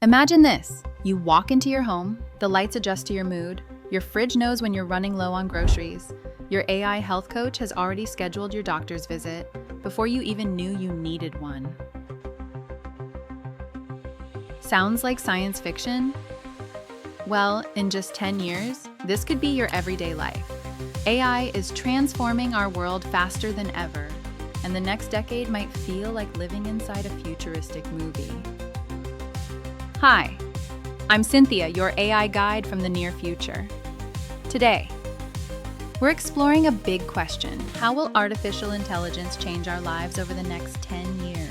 Imagine this. You walk into your home, the lights adjust to your mood, your fridge knows when you're running low on groceries, your AI health coach has already scheduled your doctor's visit before you even knew you needed one. Sounds like science fiction? Well, in just 10 years, this could be your everyday life. AI is transforming our world faster than ever, and the next decade might feel like living inside a futuristic movie. Hi, I'm Cynthia, your AI guide from the near future. Today, we're exploring a big question. How will artificial intelligence change our lives over the next 10 years?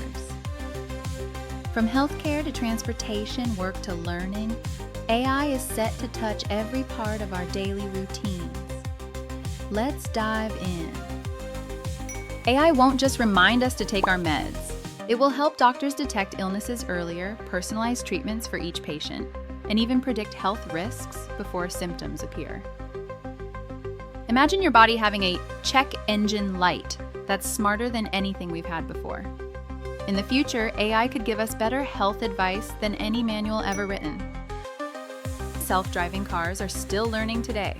From healthcare to transportation, work to learning, AI is set to touch every part of our daily routines. Let's dive in. AI won't just remind us to take our meds. It will help doctors detect illnesses earlier, personalize treatments for each patient, and even predict health risks before symptoms appear. Imagine your body having a check engine light that's smarter than anything we've had before. In the future, AI could give us better health advice than any manual ever written. Self-driving cars are still learning today,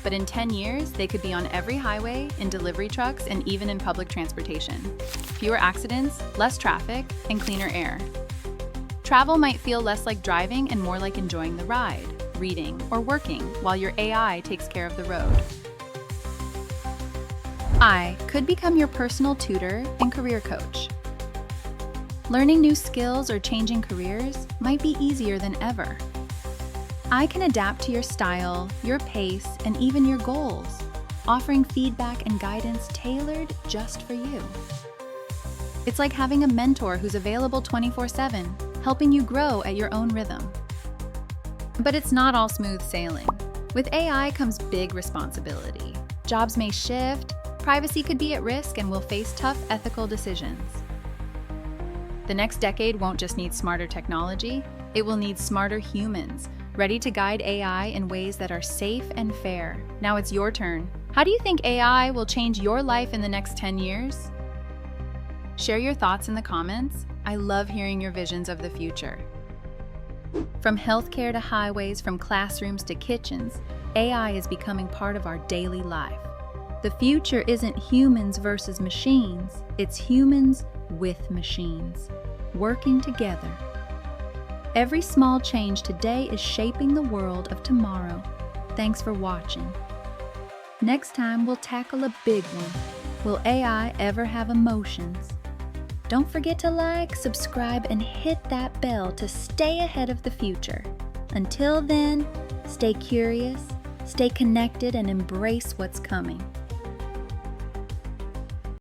but in 10 years, they could be on every highway, in delivery trucks, and even in public transportation. Fewer accidents, less traffic, and cleaner air. Travel might feel less like driving and more like enjoying the ride, reading, or working while your AI takes care of the road. I could become your personal tutor and career coach. Learning new skills or changing careers might be easier than ever. I can adapt to your style, your pace, and even your goals, offering feedback and guidance tailored just for you. It's like having a mentor who's available 24/7, helping you grow at your own rhythm. But it's not all smooth sailing. With AI comes big responsibility. Jobs may shift, privacy could be at risk, and we'll face tough ethical decisions. The next decade won't just need smarter technology, it will need smarter humans, ready to guide AI in ways that are safe and fair. Now it's your turn. How do you think AI will change your life in the next 10 years? Share your thoughts in the comments. I love hearing your visions of the future. From healthcare to highways, from classrooms to kitchens, AI is becoming part of our daily life. The future isn't humans versus machines, it's humans with machines, working together. Every small change today is shaping the world of tomorrow. Thanks for watching. Next time, we'll tackle a big one. Will AI ever have emotions? Don't forget to like, subscribe, and hit that bell to stay ahead of the future. Until then, stay curious, stay connected, and embrace what's coming.